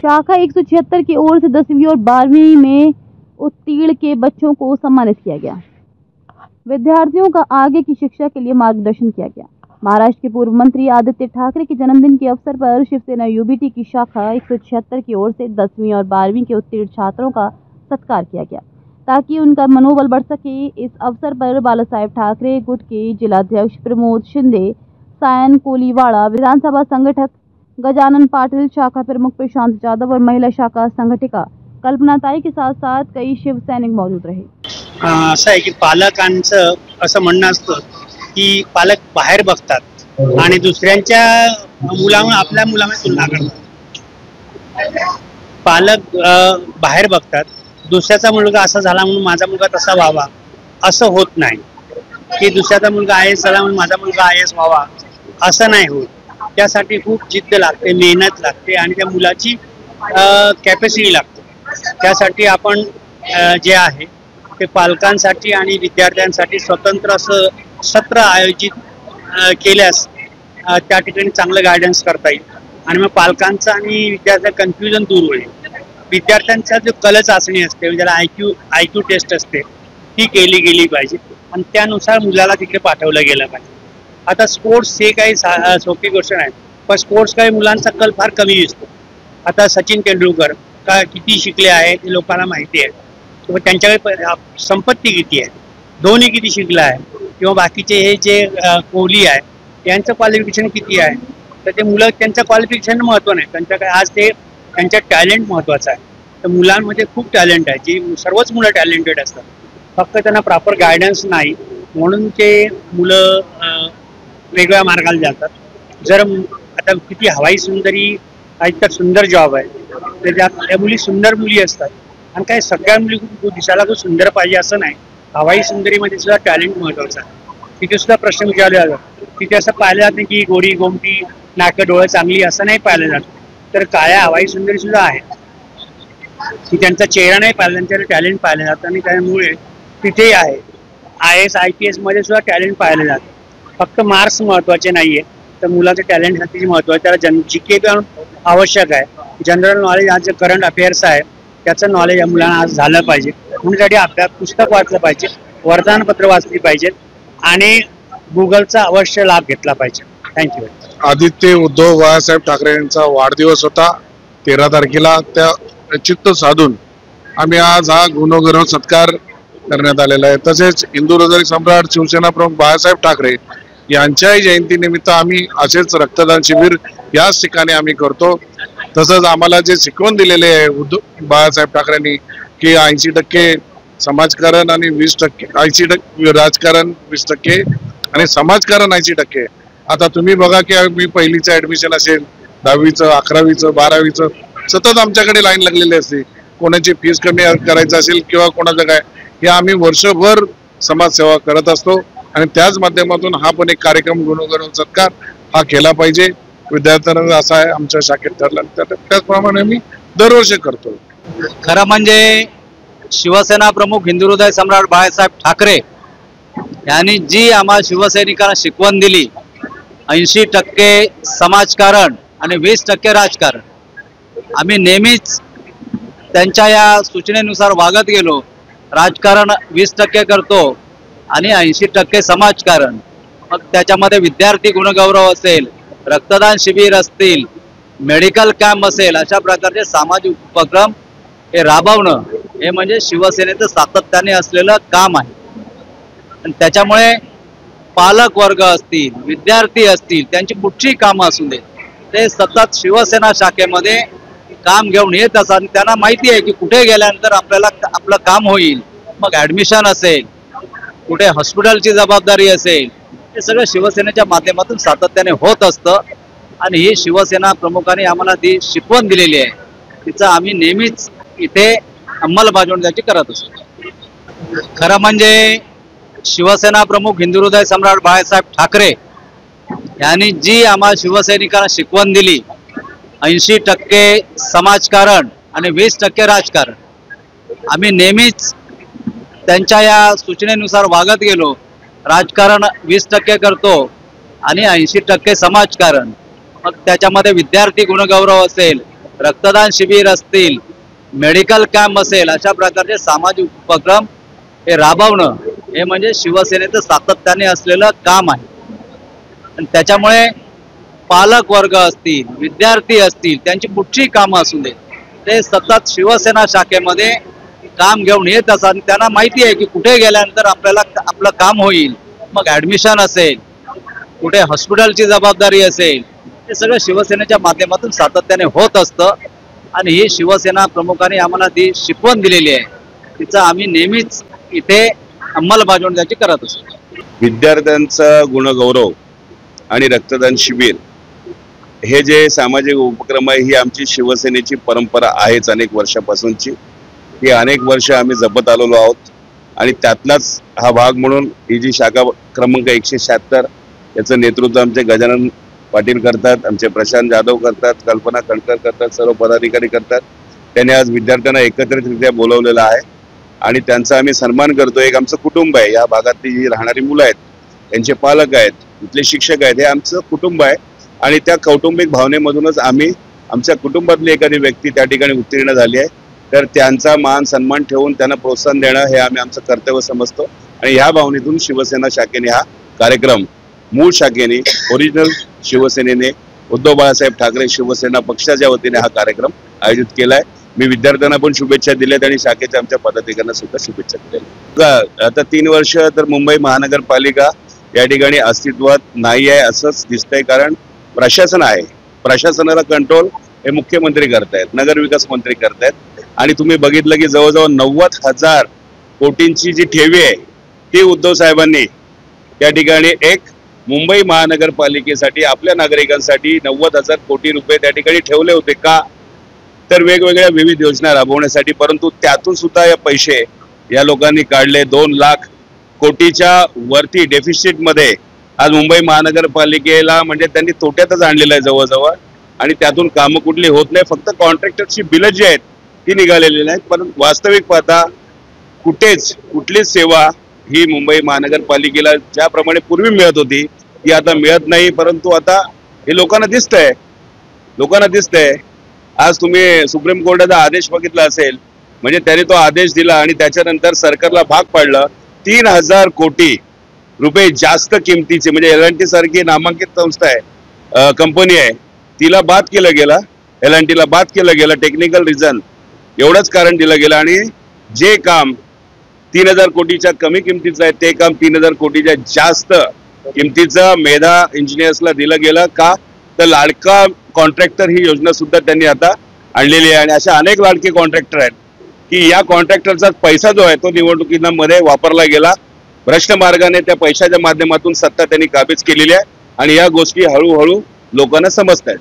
शाखा 176 की ओर से 10वीं और 12वीं में उत्तीर्ण के बच्चों को सम्मानित किया गया। विद्यार्थियों का आगे की शिक्षा के लिए मार्गदर्शन किया गया। महाराष्ट्र के पूर्व मंत्री आदित्य ठाकरे के जन्मदिन के अवसर पर शिवसेना यूबीटी की शाखा 176 की ओर से 10वीं और 12वीं के उत्तीर्ण छात्रों का सत्कार किया गया ताकि उनका मनोबल बढ़ सके। इस अवसर पर बालासाहेब ठाकरे गुट के जिलाध्यक्ष प्रमोद शिंदे, सायन कोलीवाड़ा, विधानसभा संगठक गजानन पाटिल, शाखा प्रमुख प्रशांत जाधव और महिला शाखा संघटिका कल्पना ताई के साथ साथ कई शिवसैनिक मौजूद रहे। असं आहे की पालकांचं असं म्हणणं असतं की पालक बाहेर बघतात आणि दुसऱ्यांच्या मुलांवर आपल्या मुलामध्ये तुलना करतात। पालक बाहेर बघतात, दुसऱ्याचा मुलगा असा झाला म्हणून माझा मुलगा तसा व्हावा असं होत नाही, की दुसऱ्याचा मुलगा आय एस झाला म्हणून माझा मुलगा आय एस व्हावा असं नाही होत। त्यासाठी खूप जिद्द लागते, मेहनत लागते आणि त्या मुलाची कॅपॅसिटी लागते। त्यासाठी आपण जे आहे ते पालकांसाठी आणि विद्यार्थ्यांसाठी स्वतंत्र असं सत्र आयोजित केल्यास त्या ठिकाणी चांगलं गायडन्स करता येईल आणि मग पालकांचं आणि विद्यार्थ्यांचं कन्फ्युजन दूर होईल। विद्यार्थ्यांचा जो कल चाचणी असते, ज्याला आयक्यू टेस्ट असते, ती केली गेली पाहिजे आणि त्यानुसार मुलाला तिकडे पाठवलं गेलं पाहिजे। आता स्पोर्ट्स हे काही सोपी गोष्ट नाही, पण स्पोर्ट्स काही मुलांचा कल फार कमी दिसतो। आता सचिन तेंडुलकर का किती शिकले आहेत हे लोकांना माहिती आहे, किंवा त्यांच्याकडे संपत्ती किती आहे, धोनी किती शिकला आहे, किंवा बाकीचे हे जे कोहली आहे यांचं क्वालिफिकेशन किती आहे, तर ते मुलं त्यांचं क्वालिफिकेशन महत्त्व नाही, त्यांच्याकडे आज ते त्यांचं टॅलेंट महत्त्वाचं आहे। तर मुलांमध्ये खूप टॅलेंट आहे, जी सर्वच मुलं टॅलेंटेड असतात, फक्त त्यांना प्रॉपर गायडन्स नाही म्हणून ते मुलं वेगळ्या मार्गाला जातात। जर आता किती हवाई सुंदरी हा इतका सुंदर जॉब आहे, तर त्या मुली सुंदर मुली असतात आणि काय सगळ्या मुली खूप दिसायला खूप सुंदर पाहिजे असं नाही। हवाई सुंदरीमध्ये सुद्धा टॅलेंट महत्त्वाचं आहे। तिथे सुद्धा प्रश्न विचारले जातात, तिथे असं पाहिलं जातं की गोरी गोमटी नाकं डोळे चांगली असं नाही पाहिलं जातं, तर काळ्या हवाई सुंदरी सुद्धा आहेत की त्यांचा चेहरा नाही पाहिला, त्यांच्याकडे टॅलेंट पाहिलं जातं आणि त्यामुळे तिथेही आहे। IAS IPS मध्ये सुद्धा टॅलेंट पाहिलं जातं, फक्त मार्क्स महत्त्वाचे नाहीये, तर मुलाचं टॅलेंट साठी महत्त्वाचं आहे। त्याला GK पण आवश्यक आहे, जनरल नॉलेज आज जे करंट अफेअर्स आहे त्याचं नॉलेज या मुलांना आज झालं पाहिजे। म्हणून त्यासाठी अभ्यास पुस्तक वाचलं पाहिजे, वर्तमानपत्र वाचली पाहिजेत आणि गुगलचा अवश्य लाभ घेतला पाहिजे। थँक्यू। आदित्य उद्धव बाळासाहेब ठाकरे यांचा वाढदिवस होता 13 तारखेला, त्या चित्त साधून आम्ही आज हा गुणगौरव सत्कार करण्यात आलेला आहे। तसेच हिंदू हृदय सम्राट शिवसेना प्रमुख बाळासाहेब ठाकरे यांच्याही जयंतीनिमित्त आम्ही असेच रक्तदान शिबिर याच ठिकाणी आम्ही करतो। तसंच आम्हाला जे शिकवण दिलेले आहे बाळासाहेब ठाकरेंनी की 80% समाजकारण आणि 20% 80% राजकारण 20% आणि समाजकारण 80%। आता तुम्ही बघा की मी पहिलीचं ऍडमिशन असेल, 10वीचं 11वीचं 12वीचं सतत आमच्याकडे लाईन लागलेली असते, कोणाची फीस कमी करायचं असेल किंवा कोणाचं काय, हे आम्ही वर्षभर समाजसेवा करत असतो आणि त्याच माध्यमातून हा पण एक कार्यक्रम गुणगौरव सत्कार हा केला पाहिजे विद्यार्थ्यांना, असा आहे आमच्या शाखेत ठरला, त्याचप्रमाणे आम्ही दरवर्षी करतो। खरं म्हणजे शिवसेना प्रमुख हिंदू हृदय सम्राट बाळासाहेब ठाकरे यांनी जी आम्हा शिवसैनिकांना शिकवण दिली, 80% समाजकारण आणि 20% राजकारण, आम्ही नेहमीच त्यांच्या या सूचनेनुसार वागत गेलो। राजकारण 20% करतो आणि 80% समाजकारण, मग त्याच्यामध्ये विद्यार्थी गुणगौरव असेल, रक्तदान शिबिर असतील, मेडिकल कॅम्प असेल, अशा प्रकारचे सामाजिक उपक्रम हे राबवणं हे म्हणजे शिवसेनेचं सातत्याने असलेलं काम आहे। आणि त्याच्यामुळे पालक वर्ग असतील, विद्यार्थी असतील, त्यांची कुठची कामं असू दे, ते सतत शिवसेना शाखेमध्ये काम घेऊन येत असतात। त्यांना माहिती आहे की कुठे गेल्यानंतर आपल्याला आपलं काम होईल, मग ऍडमिशन असेल, कुठे हॉस्पिटलची जबाबदारी असेल, हे सगळं शिवसेनेच्या माध्यमातून सातत्याने होत असतं आणि ही शिवसेना प्रमुखांनी आम्हाला ती शिकवण दिलेली आहे, तिचं आम्ही नेहमीच इथे अंमलबजावणी त्याची करत असतो। खरं म्हणजे शिवसेना प्रमुख हिंदू हृदय सम्राट बाळासाहेब ठाकरे यांनी जी आम्हा शिवसैनिकांना शिकवण दिली, 80% समाजकारण आणि 20% राजकारण, आम्ही नेहमीच त्यांच्या या सूचनेनुसार वागत गेलो। राजकारण 20% करतो आणि 80% समाजकारण, मग त्याच्यामध्ये विद्यार्थी गुणगौरव असेल, रक्तदान शिबिर असतील, मेडिकल कॅम्प असेल, अशा प्रकारचे सामाजिक उपक्रम हे राबवणं हे म्हणजे शिवसेनेचं सातत्याने असलेलं काम आहे. आणि त्याच्यामुळे पालक वर्ग असतील, विद्यार्थी असतील, त्यांची कुठची कामं असू दे, ते सतत शिवसेना शाखेमध्ये काम घेऊन येत असतात. आणि त्यांना माहिती आहे की कुठे गेल्यानंतर आपल्याला आपलं काम होईल. मग ऍडमिशन असेल, कुठे हॉस्पिटलची जबाबदारी असेल, हे सगळं शिवसेनेच्या माध्यमातून सातत्याने होत असतं. आणि ही शिवसेना प्रमुखांनी आम्हाला ती शिकवण दिलेली आहे, तिचं आम्ही नेहमीच इथे अंमलबजावणी त्याची करत असतो. विद्यार्थ्यांचा गुणगौरव आणि रक्तदान शिबिर हे जे सामाजिक उपक्रम आहे, ही आमची शिवसेनेची परंपरा आहेच अनेक वर्षापासूनची. ही अनेक वर्ष आम्ही जपत आलेलो आहोत आणि त्यातलाच हा भाग म्हणून ही जी शाखा क्रमांक 176 याचं नेतृत्व आमचे गजानन पाटील करतात, आमचे प्रशांत जाधव करतात, कल्पना खडकर करतात, सर्व पदाधिकारी करतात. त्यांनी आज विद्यार्थ्यांना एकत्रितरित्या बोलवलेलं आहे आणि त्यांचा आम्ही सन्मान करतो. एक आमचं कुटुंब आहे, या भागातली जी राहणारी मुलं आहेत, त्यांचे पालक आहेत, इथले शिक्षक आहेत, हे आमचं कुटुंब आहे. आणि त्या कौटुंबिक भावनेमधूनच आम्ही आमच्या कुटुंबातली एखादी व्यक्ती त्या ठिकाणी उत्तीर्ण झाली आहे, तर त्यांचा मान सन्मान ठेवून त्यांना प्रोत्साहन देणं हे आम्ही आमचं कर्तव्य समजतो. आणि ह्या भावनेतून शिवसेना शाखेने हा कार्यक्रम, मूळ शाखेने, ओरिजिनल शिवसेनेने, उद्धव बाळासाहेब ठाकरे शिवसेना पक्षाच्या वतीने हा कार्यक्रम आयोजित केलाय. मी विद्यार्थ्यांना पण शुभेच्छा दिल्यात आणि शाखेच्या आमच्या पदाधिकाऱ्यांना सुद्धा शुभेच्छा दिल्या. आता 3 वर्ष तर मुंबई महानगरपालिका या ठिकाणी अस्तित्वात नाही आहे असंच दिसतंय, कारण प्रशासन आहे. प्रशासनाला कंट्रोल हे मुख्यमंत्री करतायत, नगरविकास मंत्री करतायत. आणि तुम्ही बघितलं की जवळजवळ 90,000 कोटींची जी ठेवी आहे ती उद्धव साहेबांनी त्या ठिकाणी एक मुंबई महानगरपालिकेसाठी, आपल्या नागरिकांसाठी 90,000 कोटी रुपये त्या ठिकाणी ठेवले होते. का? तर वेगवेगळ्या विविध योजना राबवण्यासाठी. परंतु त्यातून सुद्धा या पैसे या लोकांनी काढले. 2 लाख कोटीच्या वरती डेफिसिट मध्ये आज मुंबई महानगरपालिकेला म्हणजे त्यांनी तोट्यातच आणलेलं आहे जवळजवळ. आणि त्यातून कामं कुठली होत नाही, फक्त कॉन्ट्रॅक्टरची बिलं जी आहेत ती निघालेली नाहीत. परंतु वास्तविक पाहता कुठलीच सेवा ही मुंबई महानगरपालिकेला ज्याप्रमाणे पूर्वी मिळत होती ती आता मिळत नाही. परंतु आता हे लोकांना दिसतंय. आज तुम्ही सुप्रीम कोर्टाचा आदेश बघितला असेल, म्हणजे त्याने तो आदेश दिला आणि त्याच्यानंतर सरकारला भाग पाडलं. 3,000 कोटी रुपये जास्त किमतीचे, म्हणजे L&T सारखी नामांकित संस्था आहे, कंपनी आहे, तिला बाद केलं गेलं. L&Tला बाद केलं गेलं. टेक्निकल रिझन एवढंच कारण दिलं गेलं. आणि जे काम 3,000 कोटीच्या कमी किमतीचं आहे ते काम 3,000 कोटीच्या जास्त किमतीचं मेधा इंजिनियर्सला दिलं गेलं. का? तर लाडका कॉन्ट्रॅक्टर ही योजना सुद्धा त्यांनी आता आणलेली आहे. आणि अशा अनेक लाडके कॉन्ट्रॅक्टर आहेत की या कॉन्ट्रॅक्टरचा पैसा जो आहे तो निवडणुकीमध्ये वापरला गेला. भ्रष्ट मार्गाने त्या पैशाच्या माध्यमातून सत्ता त्यांनी काबीज केलेली आहे आणि या गोष्टी हळूहळू लोकांना समजत आहेत.